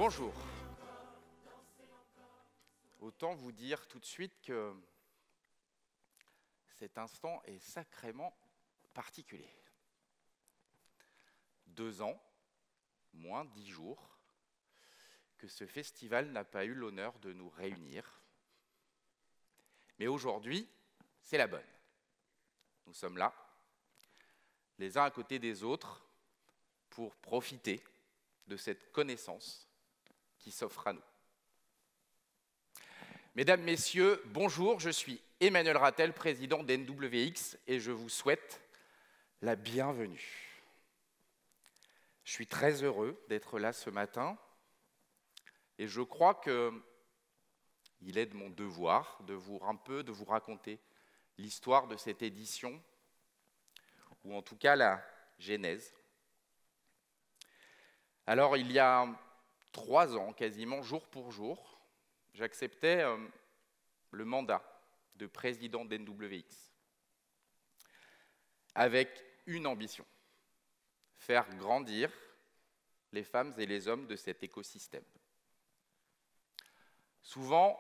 Bonjour. Autant vous dire tout de suite que cet instant est sacrément particulier. 2 ans, moins 10 jours, que ce festival n'a pas eu l'honneur de nous réunir. Mais aujourd'hui, c'est la bonne. Nous sommes là, les uns à côté des autres, pour profiter de cette connaissance qui s'offre à nous. Mesdames, Messieurs, bonjour, je suis Emmanuel Rattel, président d'NWX, et je vous souhaite la bienvenue. Je suis très heureux d'être là ce matin, et je crois qu'il est de mon devoir de vous raconter l'histoire de cette édition, ou en tout cas la genèse. Alors, il y a 3 ans, quasiment jour pour jour, j'acceptais le mandat de président d'NWX avec une ambition, faire grandir les femmes et les hommes de cet écosystème. Souvent,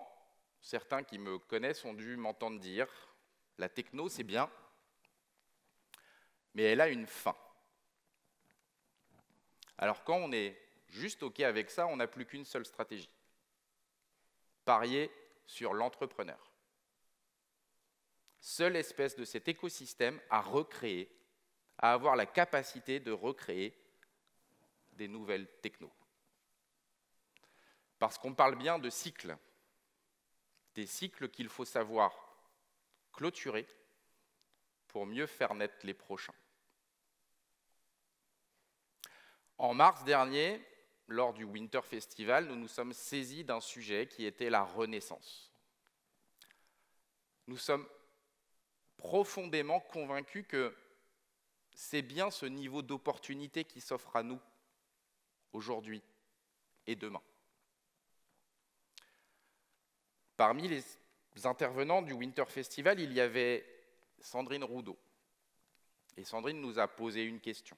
certains qui me connaissent ont dû m'entendre dire « la techno, c'est bien, mais elle a une fin ». Alors quand on est juste OK avec ça, on n'a plus qu'une seule stratégie. Parier sur l'entrepreneur. Seule espèce de cet écosystème à recréer, à avoir la capacité de recréer des nouvelles technos. Parce qu'on parle bien de cycles, des cycles qu'il faut savoir clôturer pour mieux faire naître les prochains. En mars dernier, lors du Winter Festival, nous nous sommes saisis d'un sujet qui était la renaissance. Nous sommes profondément convaincus que c'est bien ce niveau d'opportunité qui s'offre à nous aujourd'hui et demain. Parmi les intervenants du Winter Festival, il y avait Sandrine Roudot. Et Sandrine nous a posé une question.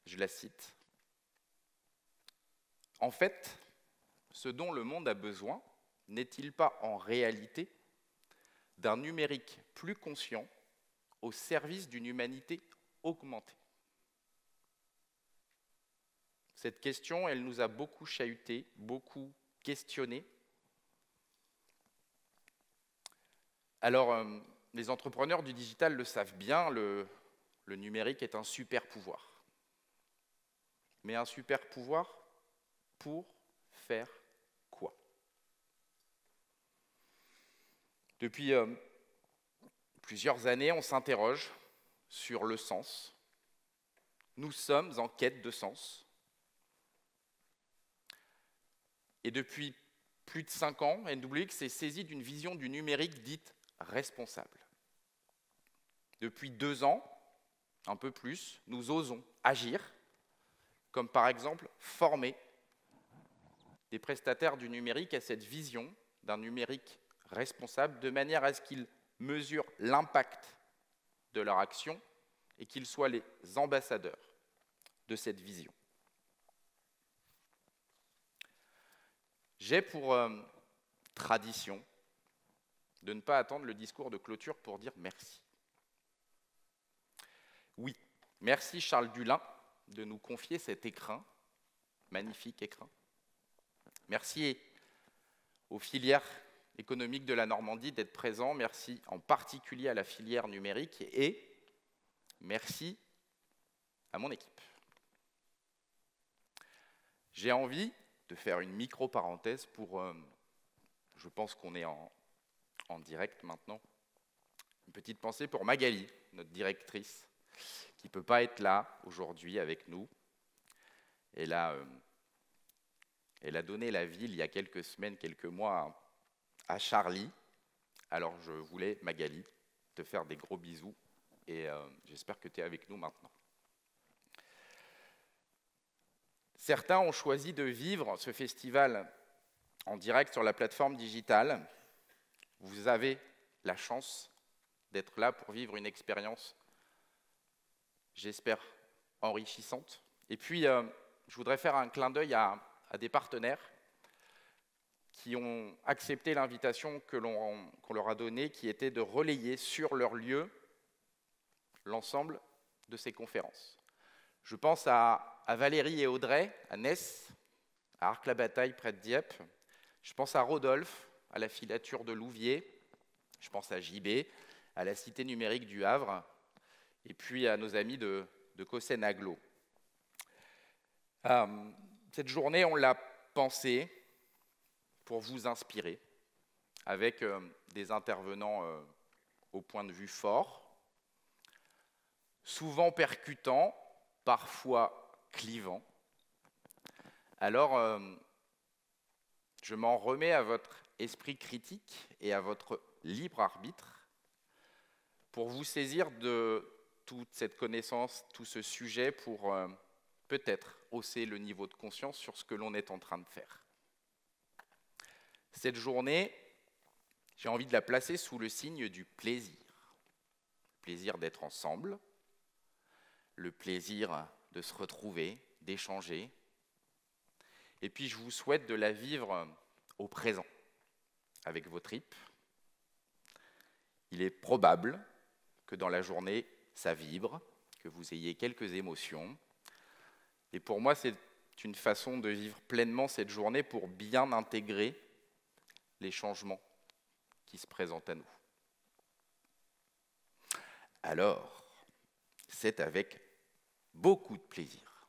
Je la cite. « En fait, ce dont le monde a besoin n'est-il pas en réalité d'un numérique plus conscient au service d'une humanité augmentée ?» Cette question, elle nous a beaucoup chahuté, beaucoup questionné. Alors, les entrepreneurs du digital le savent bien, le numérique est un super pouvoir. Mais un super pouvoir pour faire quoi? Depuis plusieurs années, on s'interroge sur le sens. Nous sommes en quête de sens. Et depuis plus de 5 ans, NWX s'est saisi d'une vision du numérique dite responsable. Depuis 2 ans, un peu plus, nous osons agir, comme par exemple former des prestataires du numérique à cette vision d'un numérique responsable, de manière à ce qu'ils mesurent l'impact de leur action et qu'ils soient les ambassadeurs de cette vision. J'ai pour tradition de ne pas attendre le discours de clôture pour dire merci. Oui, merci Charles Dullin de nous confier cet écrin, magnifique écrin. Merci aux filières économiques de la Normandie d'être présents, merci en particulier à la filière numérique et merci à mon équipe. J'ai envie de faire une micro-parenthèse pour, je pense qu'on est en direct maintenant, une petite pensée pour Magali, notre directrice, qui ne peut pas être là aujourd'hui avec nous. Elle a donné la ville il y a quelques semaines, quelques mois à Charlie. Alors je voulais, Magali, te faire des gros bisous et j'espère que tu es avec nous maintenant. Certains ont choisi de vivre ce festival en direct sur la plateforme digitale. Vous avez la chance d'être là pour vivre une expérience, j'espère, enrichissante. Et puis, je voudrais faire un clin d'œil à des partenaires qui ont accepté l'invitation qu'on leur a donnée, qui était de relayer sur leur lieu l'ensemble de ces conférences. Je pense à Valérie et Audrey, à Ness, à Arques-la-Bataille, près de Dieppe. Je pense à Rodolphe, à la filature de Louviers. Je pense à JB, à la Cité numérique du Havre. Et puis à nos amis de Cossen-Aglo. Cette journée, on l'a pensée pour vous inspirer, avec des intervenants au point de vue fort, souvent percutants, parfois clivants. Alors, je m'en remets à votre esprit critique et à votre libre arbitre pour vous saisir de toute cette connaissance, tout ce sujet, pour peut-être hausser le niveau de conscience sur ce que l'on est en train de faire. Cette journée, j'ai envie de la placer sous le signe du plaisir. Le plaisir d'être ensemble, le plaisir de se retrouver, d'échanger. Et puis je vous souhaite de la vivre au présent, avec vos tripes. Il est probable que dans la journée, ça vibre, que vous ayez quelques émotions. Et pour moi, c'est une façon de vivre pleinement cette journée pour bien intégrer les changements qui se présentent à nous. Alors, c'est avec beaucoup de plaisir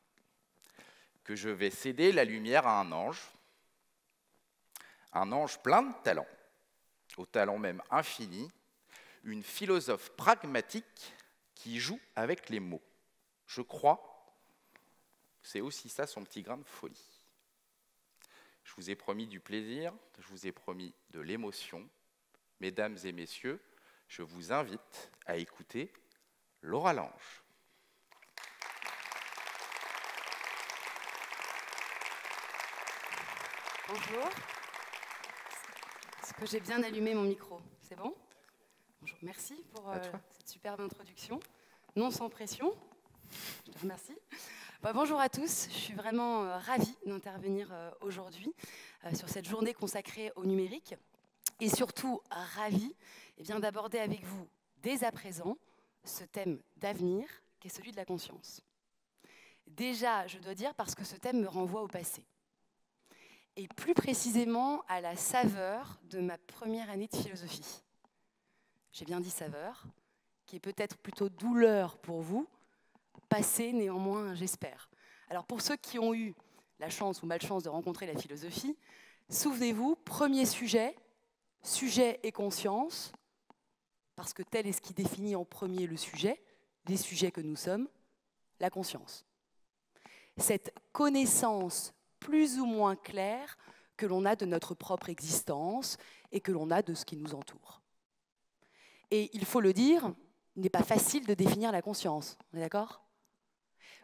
que je vais céder la lumière à un ange plein de talent, au talent même infini, une philosophe pragmatique qui joue avec les mots. Je crois que c'est aussi ça son petit grain de folie. Je vous ai promis du plaisir, je vous ai promis de l'émotion. Mesdames et messieurs, je vous invite à écouter Laura Lange. Bonjour. Est-ce que j'ai bien allumé mon micro? C'est bon? Bonjour, merci pour cette superbe introduction. Non sans pression, je te remercie. Bonjour à tous, je suis vraiment ravie d'intervenir aujourd'hui sur cette journée consacrée au numérique et surtout ravie d'aborder avec vous dès à présent ce thème d'avenir qui est celui de la conscience. Déjà, je dois dire parce que ce thème me renvoie au passé et plus précisément à la saveur de ma première année de philosophie. J'ai bien dit saveur, qui est peut-être plutôt douleur pour vous, passé néanmoins, j'espère. Alors pour ceux qui ont eu la chance ou malchance de rencontrer la philosophie, souvenez-vous, premier sujet, sujet et conscience, parce que tel est ce qui définit en premier le sujet, les sujets que nous sommes, la conscience. Cette connaissance plus ou moins claire que l'on a de notre propre existence et que l'on a de ce qui nous entoure. Et il faut le dire, il n'est pas facile de définir la conscience, on est d'accord ?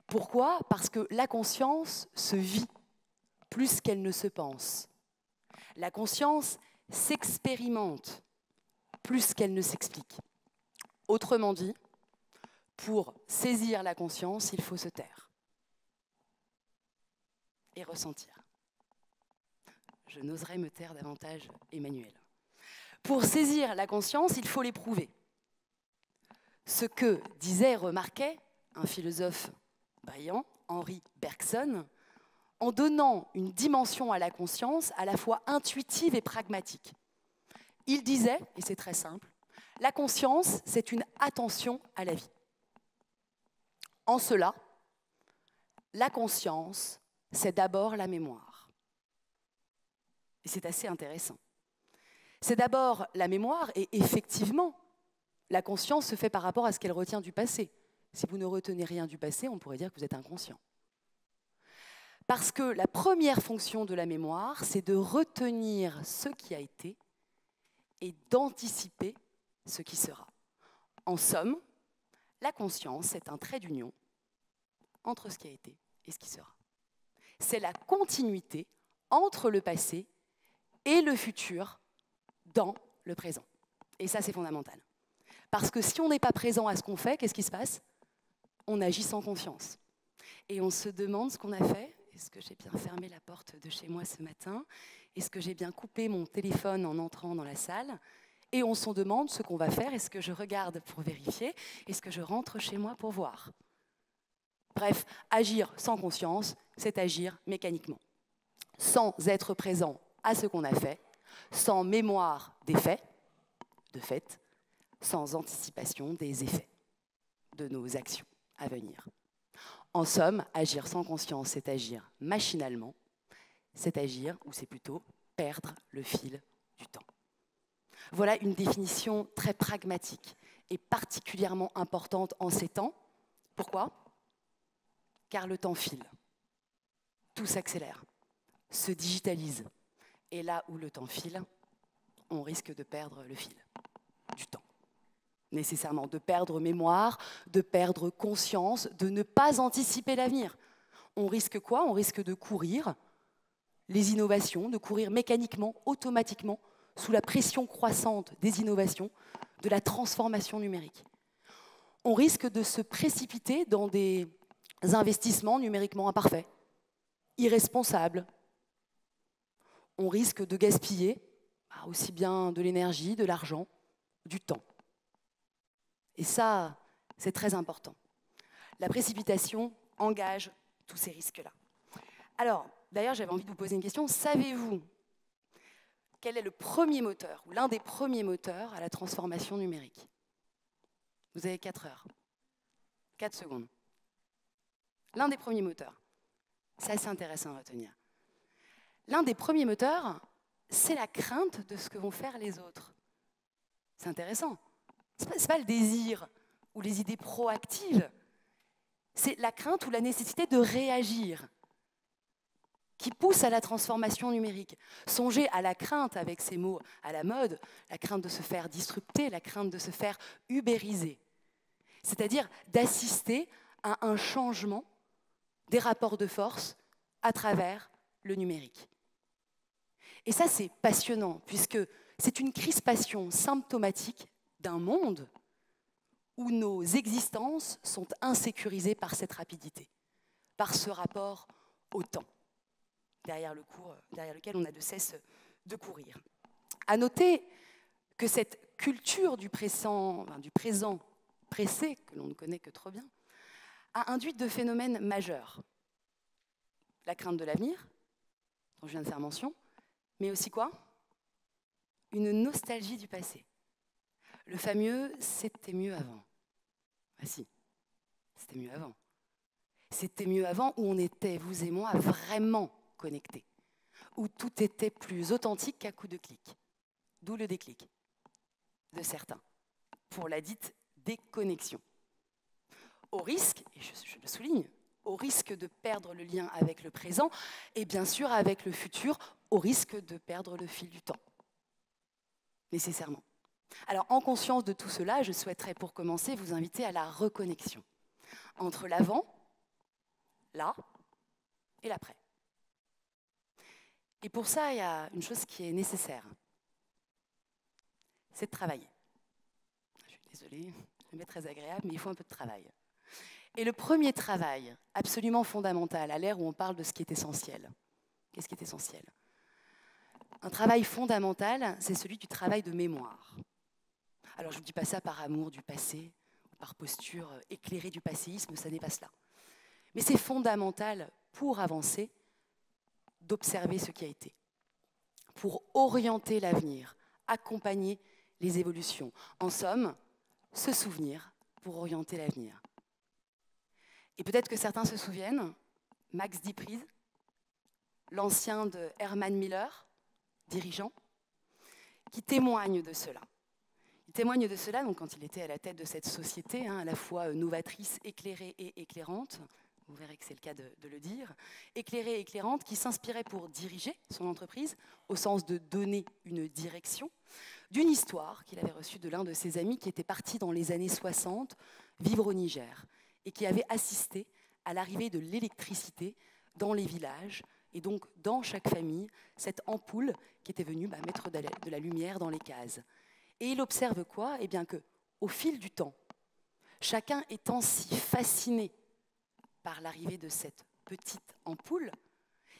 Pourquoi ? Parce que la conscience se vit plus qu'elle ne se pense. La conscience s'expérimente plus qu'elle ne s'explique. Autrement dit, pour saisir la conscience, il faut se taire et ressentir. Je n'oserais me taire davantage, Emmanuel. Pour saisir la conscience, il faut l'éprouver. Ce que disait et remarquait un philosophe brillant, Henri Bergson, en donnant une dimension à la conscience à la fois intuitive et pragmatique. Il disait, et c'est très simple, la conscience, c'est une attention à la vie. En cela, la conscience, c'est d'abord la mémoire. Et c'est assez intéressant. C'est d'abord la mémoire, et effectivement, la conscience se fait par rapport à ce qu'elle retient du passé. Si vous ne retenez rien du passé, on pourrait dire que vous êtes inconscient. Parce que la première fonction de la mémoire, c'est de retenir ce qui a été et d'anticiper ce qui sera. En somme, la conscience est un trait d'union entre ce qui a été et ce qui sera. C'est la continuité entre le passé et le futur dans le présent. Et ça, c'est fondamental. Parce que si on n'est pas présent à ce qu'on fait, qu'est-ce qui se passe ? On agit sans conscience. Et on se demande ce qu'on a fait, Est-ce que j'ai bien fermé la porte de chez moi ce matin? Est-ce que j'ai bien coupé mon téléphone en entrant dans la salle? Et on s'en demande ce qu'on va faire. Est-ce que je regarde pour vérifier? Est-ce que je rentre chez moi pour voir? Bref, agir sans conscience, c'est agir mécaniquement, sans être présent à ce qu'on a fait, sans mémoire des faits, de fait, sans anticipation des effets de nos actions à venir. En somme, agir sans conscience, c'est agir machinalement, c'est agir, ou c'est plutôt perdre le fil du temps. Voilà une définition très pragmatique et particulièrement importante en ces temps. Pourquoi? Car le temps file, tout s'accélère, se digitalise. Et là où le temps file, on risque de perdre le fil du temps. Nécessairement, de perdre mémoire, de perdre conscience, de ne pas anticiper l'avenir. On risque quoi? On risque de courir les innovations, de courir mécaniquement, automatiquement, sous la pression croissante des innovations, de la transformation numérique. On risque de se précipiter dans des investissements numériquement imparfaits, irresponsables. On risque de gaspiller aussi bien de l'énergie, de l'argent, du temps. Et ça, c'est très important. La précipitation engage tous ces risques-là. Alors, d'ailleurs, j'avais envie de vous poser une question. Savez-vous quel est le premier moteur, ou l'un des premiers moteurs à la transformation numérique? Vous avez 4 heures. 4 secondes. L'un des premiers moteurs. C'est assez intéressant à retenir. L'un des premiers moteurs, c'est la crainte de ce que vont faire les autres. C'est intéressant. Ce n'est pas le désir ou les idées proactives, c'est la crainte ou la nécessité de réagir qui pousse à la transformation numérique. Songez à la crainte, avec ces mots à la mode, la crainte de se faire disrupter, la crainte de se faire ubériser. C'est-à-dire d'assister à un changement des rapports de force à travers le numérique. Et ça, c'est passionnant, puisque c'est une crispation symptomatique d'un monde où nos existences sont insécurisées par cette rapidité, par ce rapport au temps, derrière lequel on a de cesse de courir. À noter que cette culture du présent pressé, que l'on ne connaît que trop bien, a induit deux phénomènes majeurs. La crainte de l'avenir, dont je viens de faire mention, mais aussi quoi? Une nostalgie du passé. Le fameux « c'était mieux avant ». Ah si, c'était mieux avant. C'était mieux avant où on était, vous et moi, vraiment connectés, où tout était plus authentique qu'à coup de clic. D'où le déclic de certains, pour la dite déconnexion. Au risque, et je le souligne, au risque de perdre le lien avec le présent et bien sûr avec le futur, au risque de perdre le fil du temps, nécessairement. Alors, en conscience de tout cela, je souhaiterais pour commencer vous inviter à la reconnexion entre l'avant, là, et l'après. Et pour ça, il y a une chose qui est nécessaire, c'est de travailler. Je suis désolée, ce n'est pas très agréable, mais il faut un peu de travail. Et le premier travail, absolument fondamental, à l'ère où on parle de ce qui est essentiel. Qu'est-ce qui est essentiel? Un travail fondamental, c'est celui du travail de mémoire. Alors, je ne vous dis pas ça par amour du passé, ou par posture éclairée du passéisme, ça n'est pas cela. Mais c'est fondamental pour avancer, d'observer ce qui a été, pour orienter l'avenir, accompagner les évolutions. En somme, se souvenir pour orienter l'avenir. Et peut-être que certains se souviennent, Max Dypries, l'ancien de Herman Miller, dirigeant, qui témoigne de cela. Il témoigne de cela donc, quand il était à la tête de cette société, à la fois novatrice, éclairée et éclairante, vous verrez que c'est le cas de le dire, éclairée et éclairante, qui s'inspirait pour diriger son entreprise, au sens de donner une direction, d'une histoire qu'il avait reçue de l'un de ses amis qui était parti dans les années 60 vivre au Niger et qui avait assisté à l'arrivée de l'électricité dans les villages et donc dans chaque famille, cette ampoule qui était venue mettre de la lumière dans les cases. Et il observe quoi? Eh bien qu'au fil du temps, chacun étant si fasciné par l'arrivée de cette petite ampoule,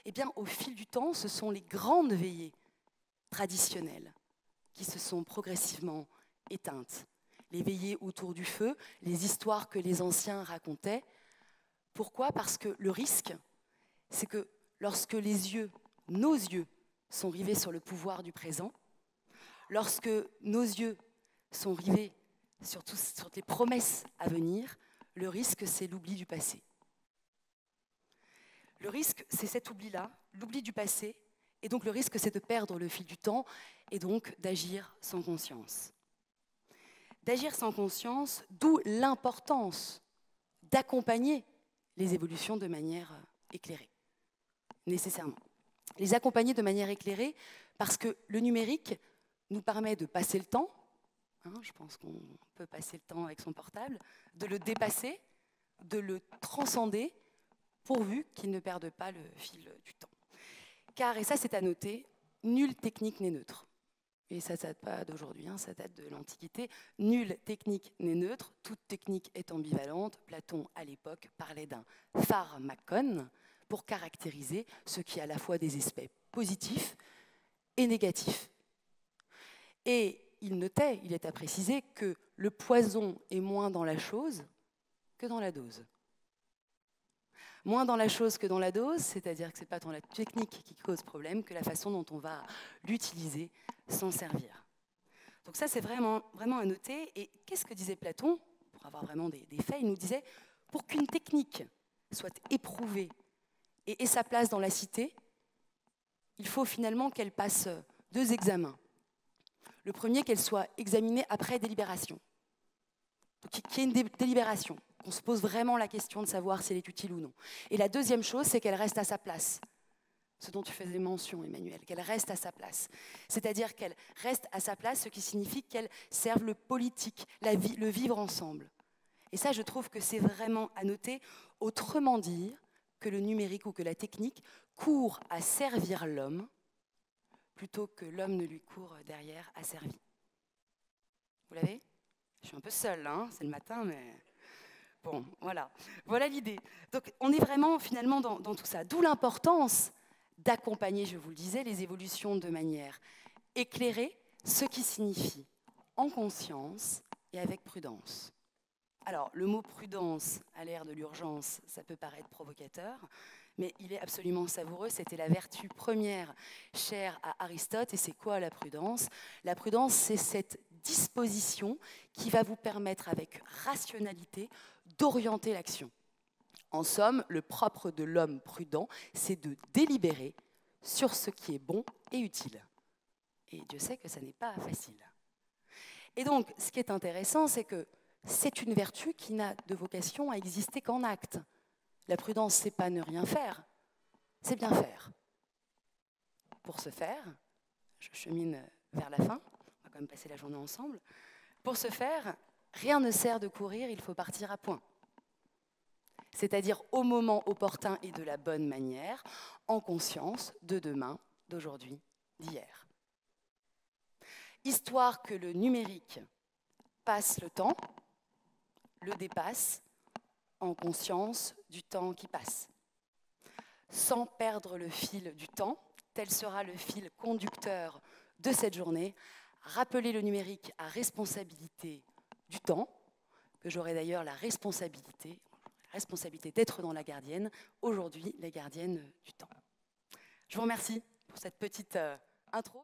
Eh bien, au fil du temps, ce sont les grandes veillées traditionnelles qui se sont progressivement éteintes. Les veillées autour du feu, les histoires que les anciens racontaient. Pourquoi ? Parce que le risque, c'est que lorsque les yeux, nos yeux, sont rivés sur le pouvoir du présent, lorsque nos yeux sont rivés sur les promesses à venir, le risque, c'est l'oubli du passé. Le risque, c'est cet oubli-là, l'oubli du passé, et donc le risque, c'est de perdre le fil du temps, et donc d'agir sans conscience. D'agir sans conscience, d'où l'importance d'accompagner les évolutions de manière éclairée, nécessairement. Les accompagner de manière éclairée parce que le numérique nous permet de passer le temps, je pense qu'on peut passer le temps avec son portable, de le dépasser, de le transcender, pourvu qu'il ne perde pas le fil du temps. Car, et ça c'est à noter, nulle technique n'est neutre. Et ça ne date pas d'aujourd'hui, ça date de l'Antiquité. Nulle technique n'est neutre, toute technique est ambivalente. Platon, à l'époque, parlait d'un pharmakon pour caractériser ce qui a à la fois des aspects positifs et négatifs. Et il est à préciser que le poison est moins dans la chose que dans la dose. Moins dans la chose que dans la dose, c'est-à-dire que ce n'est pas tant la technique qui cause problème que la façon dont on va l'utiliser, s'en servir. Donc ça, c'est vraiment à noter. Et qu'est-ce que disait Platon ? Pour avoir vraiment des faits, il nous disait, pour qu'une technique soit éprouvée et ait sa place dans la cité, il faut finalement qu'elle passe 2 examens. Le premier, qu'elle soit examinée après délibération. Donc, qu'il y ait une délibération, qu'on se pose vraiment la question de savoir si elle est utile ou non. Et la deuxième chose, c'est qu'elle reste à sa place. Ce dont tu faisais mention, Emmanuel, qu'elle reste à sa place. C'est-à-dire qu'elle reste à sa place, ce qui signifie qu'elle serve le politique, le vivre ensemble. Et ça, je trouve que c'est vraiment à noter. Autrement dire, que le numérique ou que la technique court à servir l'homme, plutôt que l'homme ne lui court derrière à servir. Vous l'avez ? Je suis un peu seule, c'est le matin, mais bon, voilà. Voilà l'idée. Donc, on est vraiment finalement dans tout ça. D'où l'importance d'accompagner, je vous le disais, les évolutions de manière éclairée, ce qui signifie en conscience et avec prudence. Alors, le mot prudence à l'ère de l'urgence, ça peut paraître provocateur, mais il est absolument savoureux. C'était la vertu première chère à Aristote. Et c'est quoi la prudence ? La prudence, c'est cette disposition qui va vous permettre, avec rationalité, d'orienter l'action. En somme, le propre de l'homme prudent, c'est de délibérer sur ce qui est bon et utile. Et Dieu sait que ça n'est pas facile. Et donc, ce qui est intéressant, c'est que c'est une vertu qui n'a de vocation à exister qu'en acte. La prudence, c'est pas ne rien faire, c'est bien faire. Pour ce faire, je chemine vers la fin, on va quand même passer la journée ensemble. Pour ce faire, rien ne sert de courir, il faut partir à point. C'est-à-dire au moment opportun et de la bonne manière, en conscience de demain, d'aujourd'hui, d'hier. Histoire que le numérique passe le temps, le dépasse, en conscience du temps qui passe. Sans perdre le fil du temps, tel sera le fil conducteur de cette journée, rappeler le numérique à responsabilité du temps, que j'aurai d'ailleurs la responsabilité d'être dans la gardienne, aujourd'hui les gardiennes du temps. Je vous remercie pour cette petite intro.